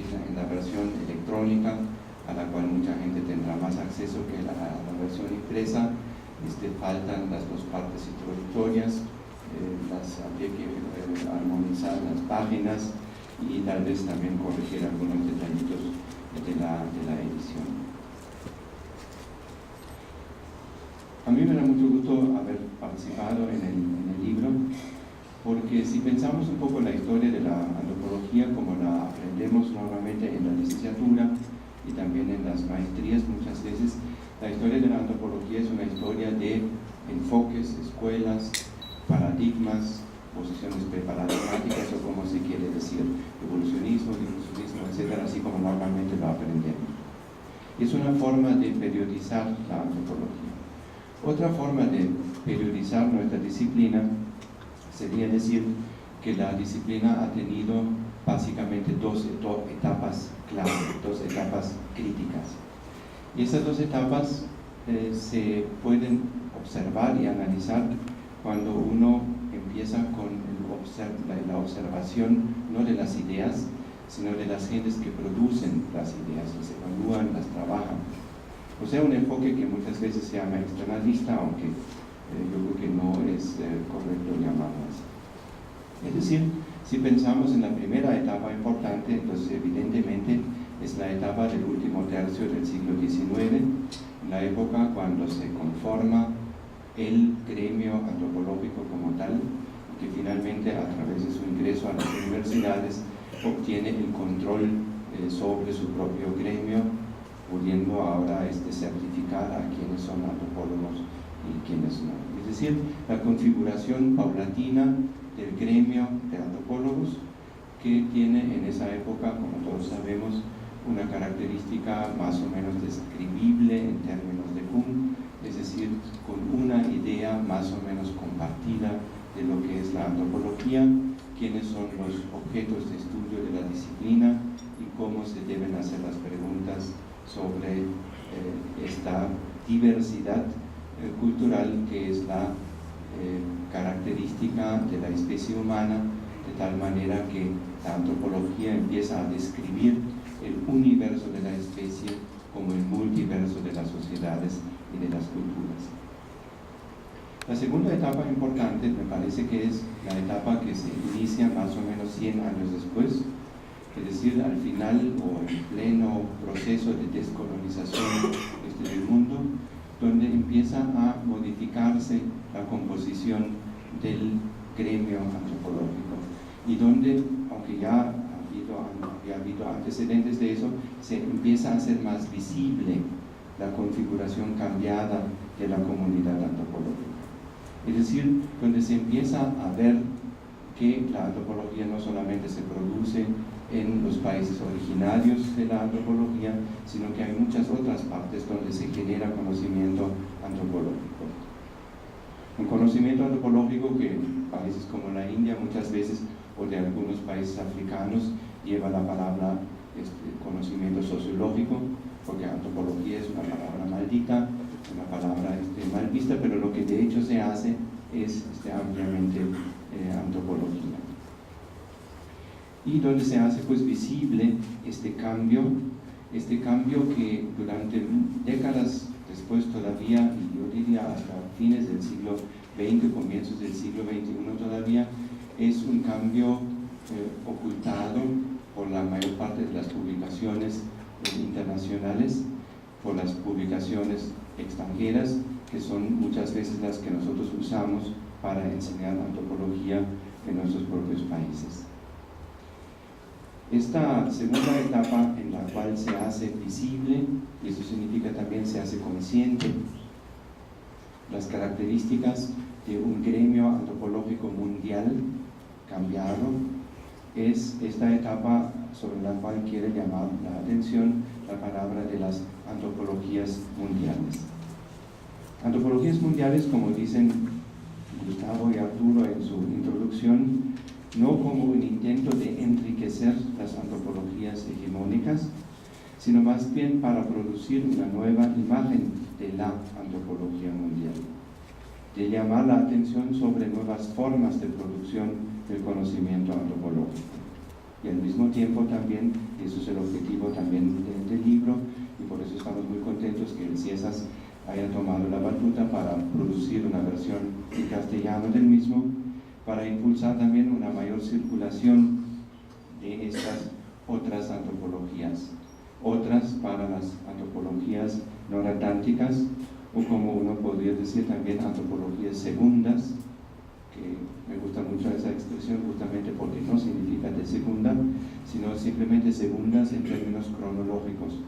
en la versión electrónica, a la cual mucha gente tendrá más acceso que a la versión impresa. Faltan las dos partes introductorias, habría que armonizar las páginas y tal vez también corregir algunos detallitos de la edición. A mí me da mucho gusto haber participado en el libro, porque si pensamos un poco en la historia de la antropología como la aprendemos normalmente en la licenciatura y también en las maestrías, muchas veces la historia de la antropología es una historia de enfoques, escuelas, paradigmas, posiciones preparadigmáticas o como se quiere decir, evolucionismo, difusionismo, etc., así como normalmente lo aprendemos. Es una forma de periodizar la antropología. Otra forma de periodizar nuestra disciplina sería decir que la disciplina ha tenido básicamente dos etapas clave, dos etapas críticas. Y esas dos etapas se pueden observar y analizar cuando uno empieza con la observación no de las ideas, sino de las gentes que producen las ideas, las evalúan, las trabajan. O sea, un enfoque que muchas veces se llama externalista, aunque yo creo que no es correcto llamarlo así. Es decir, si pensamos en la primera etapa importante, entonces evidentemente es la etapa del último tercio del siglo XIX, la época cuando se conforma el gremio antropológico como tal, que finalmente a través de su ingreso a las universidades obtiene el control sobre su propio gremio, pudiendo ahora certificar a quienes son antropólogos y quienes no. Es decir, la configuración paulatina del gremio de antropólogos, que tiene en esa época, como todos sabemos, una característica más o menos describible en términos de Kuhn, es decir, con una idea más o menos compartida de lo que es la antropología, quiénes son los objetos de estudio de la disciplina y cómo se deben hacer las preguntas sobre esta diversidad cultural que es la característica de la especie humana, de tal manera que la antropología empieza a describir el universo de la especie como el multiverso de las sociedades y de las culturas. La segunda etapa importante me parece que es la etapa que se inicia más o menos 100 años después, es decir, al final o en pleno proceso de descolonización del mundo, donde empieza a modificarse la composición del gremio antropológico y donde, aunque ya había habido antecedentes de eso, se empieza a hacer más visible la configuración cambiada de la comunidad antropológica. Es decir, donde se empieza a ver que la antropología no solamente se produce en los países originarios de la antropología, sino que hay muchas otras partes donde se genera conocimiento antropológico. Un conocimiento antropológico que en países como la India muchas veces, o de algunos países africanos, lleva la palabra conocimiento sociológico, porque antropología es una palabra maldita, una palabra mal vista, pero lo que de hecho se hace es ampliamente antropología. Y donde se hace pues visible este cambio que durante décadas después todavía, y yo diría hasta fines del siglo XX, comienzos del siglo XXI todavía, es un cambio ocultado por la mayor parte de las publicaciones internacionales, por las publicaciones extranjeras, que son muchas veces las que nosotros usamos para enseñar antropología en nuestros propios países. Esta segunda etapa en la cual se hace visible, y eso significa también se hace consciente, las características de un gremio antropológico mundial cambiado, es esta etapa sobre la cual quiere llamar la atención la palabra de las antropologías mundiales. Antropologías mundiales, como dicen Gustavo y Arturo en su introducción, no como un intento de enriquecer las antropologías hegemónicas, sino más bien para producir una nueva imagen de la antropología mundial, de llamar la atención sobre nuevas formas de producción del conocimiento antropológico. Y al mismo tiempo también, y eso es el objetivo también del libro, y por eso estamos muy contentos que el CIESAS haya tomado la batuta para producir una versión en castellano del mismo, para impulsar también una mayor circulación de estas otras antropologías, otras para las antropologías noratlánticas, o como uno podría decir también antropologías segundas, que me gusta mucho esa expresión justamente porque no significa de segunda, sino simplemente segundas en términos cronológicos.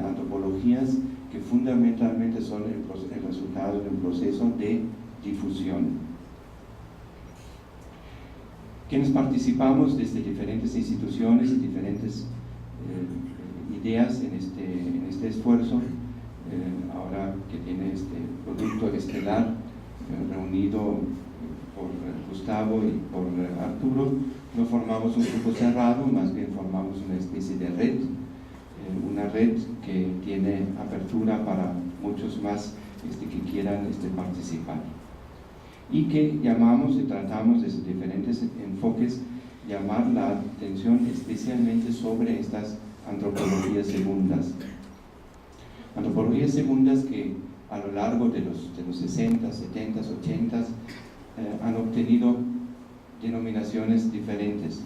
Antropologías que fundamentalmente son el resultado de un proceso de difusión. Quienes participamos desde diferentes instituciones y diferentes ideas en este esfuerzo, ahora que tiene este producto estelar reunido por Gustavo y por Arturo, no formamos un grupo cerrado, más bien formamos una especie de red, una red que tiene apertura para muchos más que quieran participar, y que llamamos y tratamos desde diferentes enfoques llamar la atención especialmente sobre estas antropologías segundas. Antropologías segundas que a lo largo de los 60, 70, 80 han obtenido denominaciones diferentes.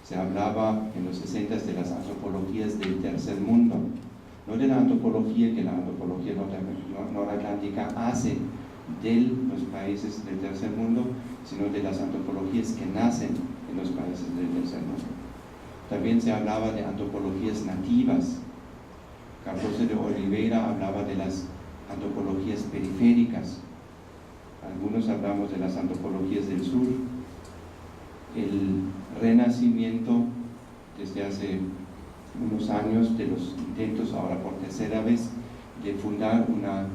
Se hablaba en los 60 de las antropologías del tercer mundo, no de la antropología que la antropología noratlántica hace de los países del tercer mundo, sino de las antropologías que nacen en los países del tercer mundo. También se hablaba de antropologías nativas. Cardoso de Oliveira hablaba de las antropologías periféricas. Algunos hablamos de las antropologías del sur. El renacimiento desde hace unos años de los intentos, ahora por tercera vez, de fundar una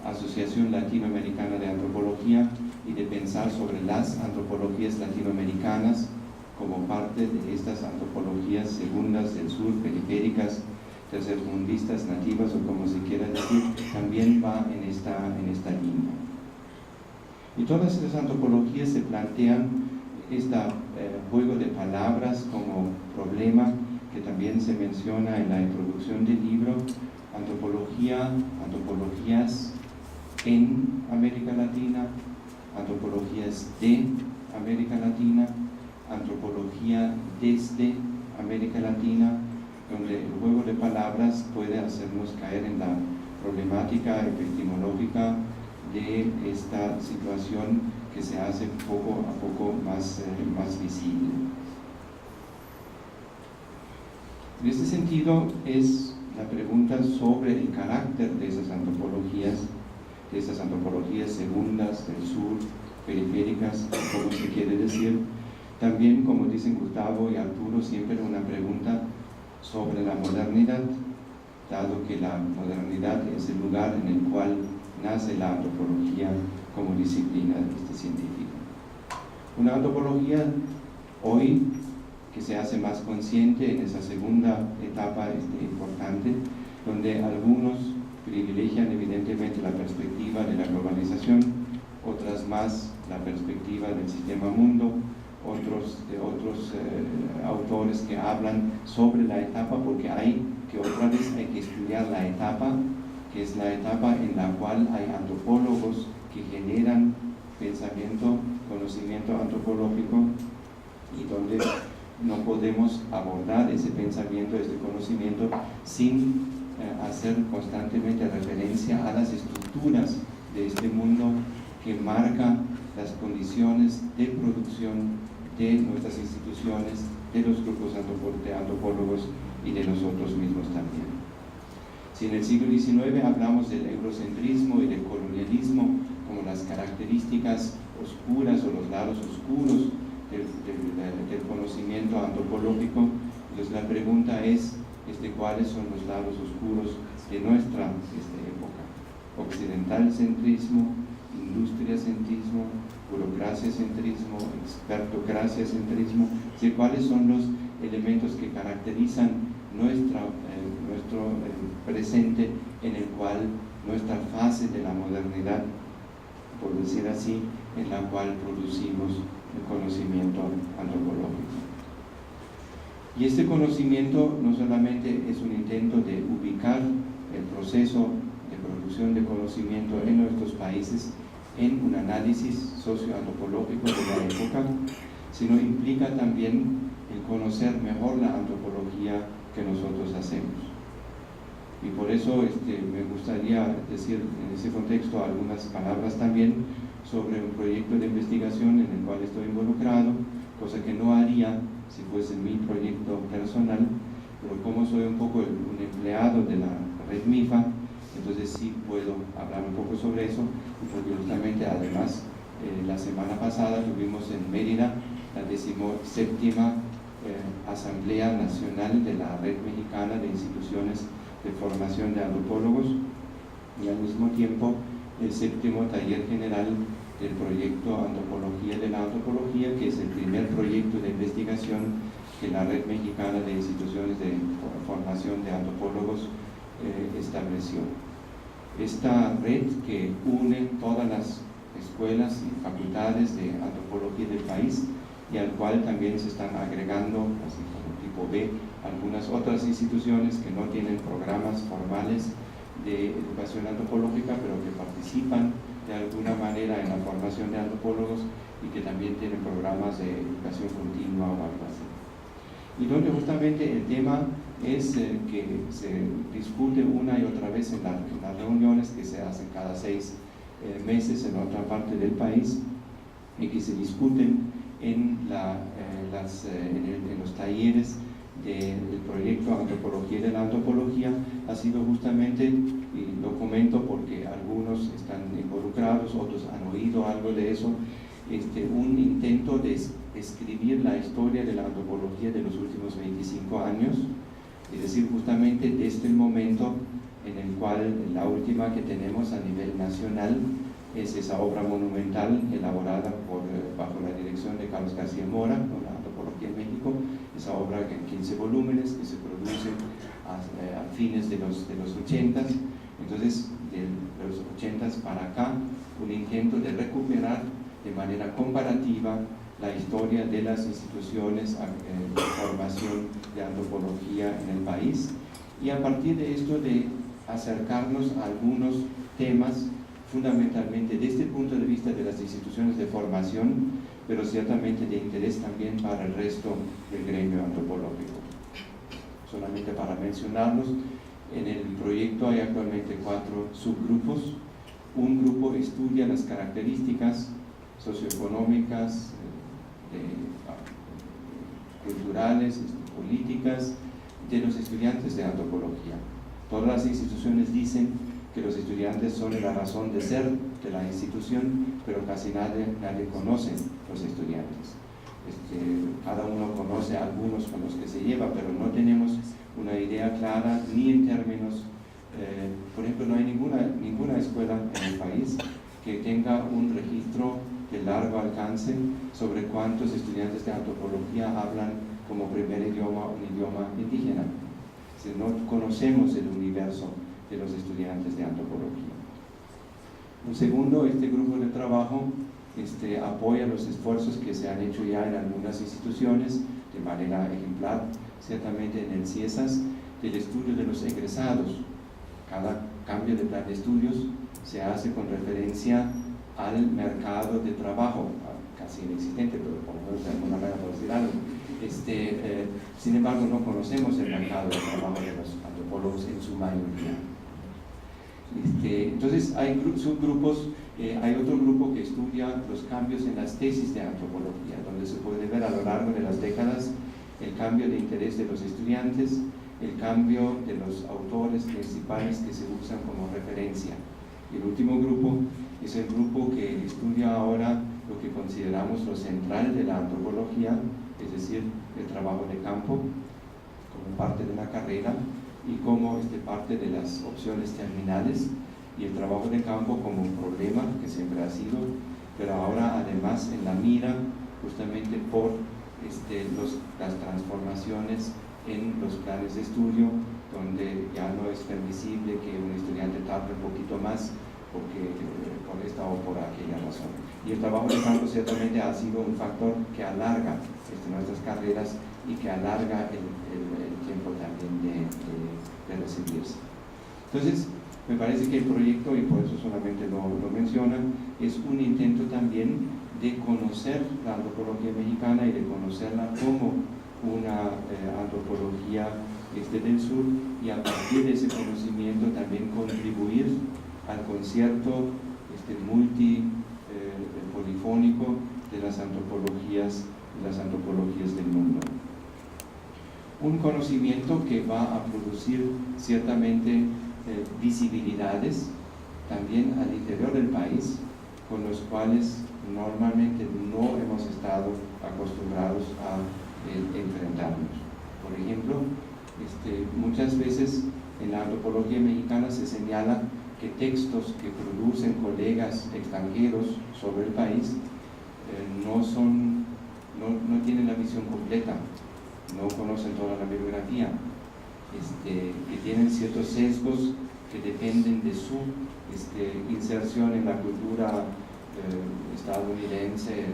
Asociación Latinoamericana de Antropología y de pensar sobre las antropologías latinoamericanas como parte de estas antropologías segundas del sur, periféricas, tercermundistas, nativas o como se quiera decir, también va en esta línea. Y todas esas antropologías se plantean este juego de palabras como problema que también se menciona en la introducción del libro: antropologías en América Latina, antropologías de América Latina, antropología desde América Latina, donde el juego de palabras puede hacernos caer en la problemática epistemológica de esta situación que se hace poco a poco más visible. En este sentido es la pregunta sobre el carácter de esas antropologías segundas del sur, periféricas, como se quiere decir. También, como dicen Gustavo y Arturo, siempre una pregunta sobre la modernidad, dado que la modernidad es el lugar en el cual nace la antropología como disciplina científica. Una antropología hoy que se hace más consciente en esa segunda etapa importante, donde algunos privilegian evidentemente la perspectiva de la globalización, otras más la perspectiva del sistema mundo, otros autores que hablan sobre la etapa, porque otra vez hay que estudiar la etapa, que es la etapa en la cual hay antropólogos que generan pensamiento, conocimiento antropológico, y donde no podemos abordar ese pensamiento, ese conocimiento, sin hacer constantemente referencia a las estructuras de este mundo que marca las condiciones de producción de nuestras instituciones, de los grupos de antropólogos y de nosotros mismos también. Si en el siglo XIX hablamos del eurocentrismo y del colonialismo como las características oscuras o los lados oscuros del conocimiento antropológico, entonces la pregunta es cuáles son los lados oscuros de nuestra época: occidentalcentrismo, industriacentrismo, burocraciacentrismo, expertocraciacentrismo. ¿Cuáles son los elementos que caracterizan nuestro presente, en el cual nuestra fase de la modernidad, por decir así, en la cual producimos el conocimiento antropológico? Y este conocimiento no solamente es un intento de ubicar el proceso de producción de conocimiento en nuestros países en un análisis socioantropológico de la época, sino implica también el conocer mejor la antropología que nosotros hacemos. Y por eso me gustaría decir en ese contexto algunas palabras también sobre un proyecto de investigación en el cual estoy involucrado, cosa que no haría si fuese mi proyecto personal, pero como soy un poco un empleado de la red MIFA, entonces sí puedo hablar un poco sobre eso, y porque justamente además la semana pasada tuvimos en Mérida la 17ª Asamblea Nacional de la Red Mexicana de Instituciones de Formación de Antropólogos, y al mismo tiempo el 7º Taller General del proyecto Antropología de la Antropología, que es el primer proyecto de investigación que la Red Mexicana de Instituciones de Formación de Antropólogos estableció. Esta red que une todas las escuelas y facultades de antropología del país, y al cual también se están agregando, así como tipo B, algunas otras instituciones que no tienen programas formales de educación antropológica, pero que participan de alguna manera en la formación de antropólogos y que también tienen programas de educación continua o algo así. Y donde justamente el tema es que se discute una y otra vez en las reuniones que se hacen cada 6 meses en otra parte del país, y que se discuten en los talleres del proyecto Antropología de la Antropología, ha sido justamente, y lo comento porque algunos están involucrados, otros han oído algo de eso, un intento de escribir la historia de la antropología de los últimos 25 años, es decir, justamente desde el momento en el cual la última que tenemos a nivel nacional es esa obra monumental elaborada bajo la dirección de Carlos García Mora, con la Antropología en México, esa obra en 15 volúmenes que se produce a fines de los 80s. Entonces, de los 80s para acá, un intento de recuperar de manera comparativa la historia de las instituciones de formación de antropología en el país, y a partir de esto de acercarnos a algunos temas fundamentalmente desde el punto de vista de las instituciones de formación, pero ciertamente de interés también para el resto del gremio antropológico. Solamente para mencionarlos, en el proyecto hay actualmente 4 subgrupos. Un grupo estudia las características socioeconómicas, culturales, políticas de los estudiantes de antropología. Todas las instituciones dicen que los estudiantes son la razón de ser de la institución, pero casi nadie conoce los estudiantes. Cada uno conoce a algunos con los que se lleva, pero no tenemos una idea clara ni en términos, por ejemplo, no hay ninguna escuela en el país que tenga un registro de largo alcance sobre cuántos estudiantes de antropología hablan como primer idioma un idioma indígena. Si no conocemos el universo de los estudiantes de antropología. Un segundo, este grupo de trabajo apoya los esfuerzos que se han hecho ya en algunas instituciones de manera ejemplar, ciertamente en el CIESAS, del estudio de los egresados. Cada cambio de plan de estudios se hace con referencia al mercado de trabajo, casi inexistente, pero por lo menos de alguna manera por decir algo. Sin embargo, no conocemos el mercado de trabajo de los antropólogos en su mayoría. Entonces hay subgrupos, hay otro grupo que estudia los cambios en las tesis de antropología, donde se puede ver a lo largo de las décadas el cambio de interés de los estudiantes, el cambio de los autores principales que se usan como referencia. Y el último grupo es el grupo que estudia ahora lo que consideramos lo central de la antropología, es decir, el trabajo de campo como parte de la carrera y como parte de las opciones terminales, y el trabajo de campo como un problema que siempre ha sido, pero ahora además en la mira justamente por las transformaciones en los planes de estudio, donde ya no es permisible que un estudiante tarde un poquito más porque por esta o por aquella razón. Y el trabajo de campo ciertamente ha sido un factor que alarga nuestras carreras y que alarga el tiempo también de recibirse. Entonces, me parece que el proyecto, y por eso solamente lo menciona, es un intento también de conocer la antropología mexicana y de conocerla como una antropología del sur, y a partir de ese conocimiento también contribuir al concierto polifónico de las antropologías del mundo. Un conocimiento que va a producir ciertamente visibilidades también al interior del país, con los cuales normalmente no hemos estado acostumbrados a enfrentarnos. Por ejemplo, muchas veces en la antropología mexicana se señala que textos que producen colegas extranjeros sobre el país no tienen la visión completa, no conocen toda la bibliografía, que tienen ciertos sesgos que dependen de su inserción en la cultura estadounidense,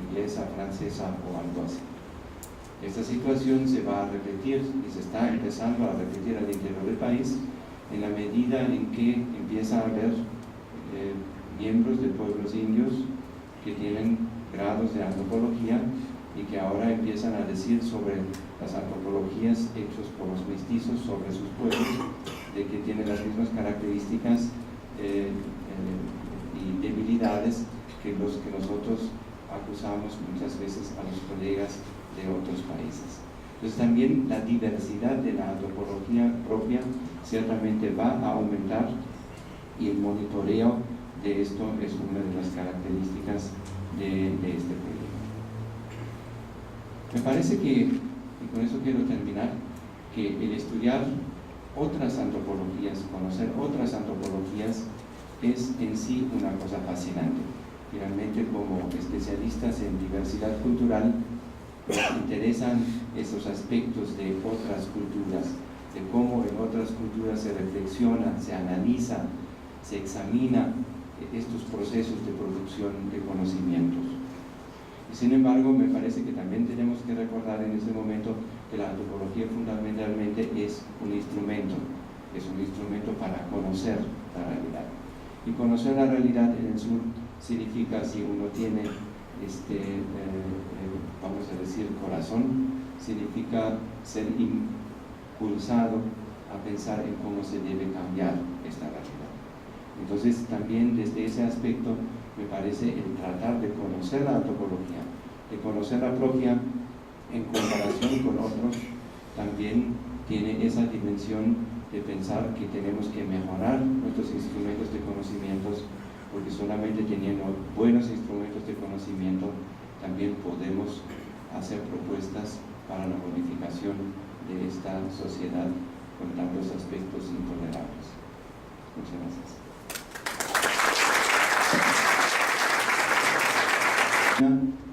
inglesa, francesa o algo así. Esta situación se va a repetir y se está empezando a repetir al interior del país en la medida en que empieza a haber miembros de pueblos indios que tienen grados de antropología y que ahora empiezan a decir sobre las antropologías hechas por los mestizos sobre sus pueblos, de que tienen las mismas características y debilidades que los que nosotros acusamos muchas veces a los colegas de otros países. Entonces también la diversidad de la antropología propia ciertamente va a aumentar, y el monitoreo de esto es una de las características de este proyecto. Me parece que, y con eso quiero terminar, que el estudiar otras antropologías, conocer otras antropologías, es en sí una cosa fascinante. Finalmente, como especialistas en diversidad cultural, nos interesan esos aspectos de otras culturas, de cómo en otras culturas se reflexiona, se analiza, se examina estos procesos de producción de conocimientos. Y sin embargo, me parece que también tenemos que recordar en este momento que la antropología fundamentalmente es un instrumento para conocer la realidad. Y conocer la realidad en el sur significa, si uno tiene vamos a decir corazón, significa ser impulsado a pensar en cómo se debe cambiar esta realidad. Entonces también desde ese aspecto me parece el tratar de conocer la antropología, de conocer la propia en comparación con otros, también tiene esa dimensión de pensar que tenemos que mejorar nuestros instrumentos de conocimientos, porque solamente teniendo buenos instrumentos de conocimiento también podemos hacer propuestas para la modificación de esta sociedad con tantos aspectos intolerables. Muchas gracias.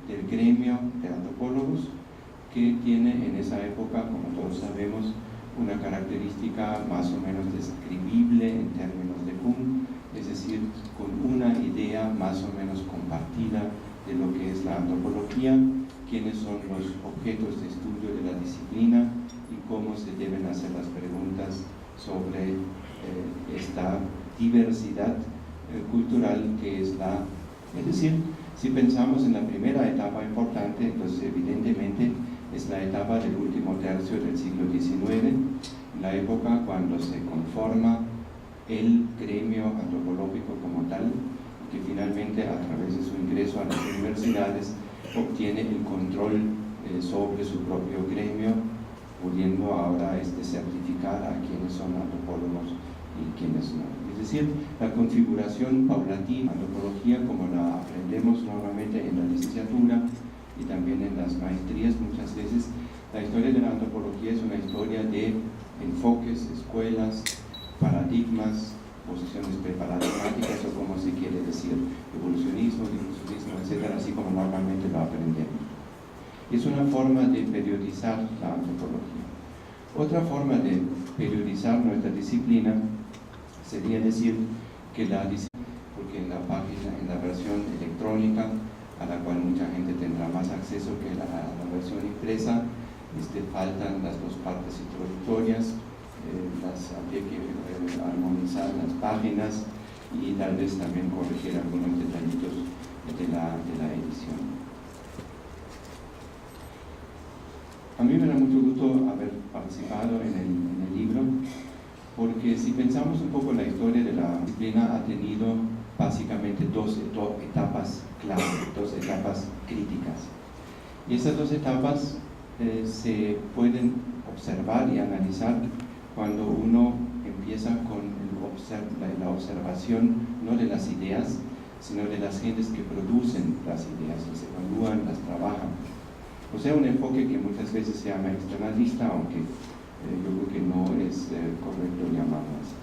Del gremio de antropólogos, que tiene en esa época, como todos sabemos, una característica más o menos describible en términos de Kuhn, es decir, con una idea más o menos compartida de lo que es la antropología, quiénes son los objetos de estudio de la disciplina y cómo se deben hacer las preguntas sobre esta diversidad cultural que es es decir, si pensamos en la primera etapa importante, entonces evidentemente es la etapa del último tercio del siglo XIX, la época cuando se conforma el gremio antropológico como tal, que finalmente a través de su ingreso a las universidades obtiene el control sobre su propio gremio, pudiendo ahora certificar a quienes son antropólogos y quienes no. Es decir, la configuración paulatina, antropología como la aprendemos normalmente en la licenciatura y también en las maestrías muchas veces, la historia de la antropología es una historia de enfoques, escuelas, paradigmas, posiciones preparadigmáticas o como se quiere decir, evolucionismo, difusionismo, etcétera, así como normalmente lo aprendemos. Es una forma de periodizar la antropología. Otra forma de periodizar nuestra disciplina sería decir que porque en la página, en la versión electrónica, a la cual mucha gente tendrá más acceso que la versión impresa, faltan las dos partes introductorias, habría que armonizar las páginas y tal vez también corregir algunos detallitos de la edición. A mí me da mucho gusto haber participado en el libro, porque si pensamos un poco en la historia de la disciplina, ha tenido básicamente dos etapas clave, dos etapas críticas. Y esas dos etapas se pueden observar y analizar cuando uno empieza con la observación no de las ideas, sino de las gentes que producen las ideas, las evalúan, las trabajan. O sea, un enfoque que muchas veces se llama externalista, aunque yo creo que no es correcto llamarlo así.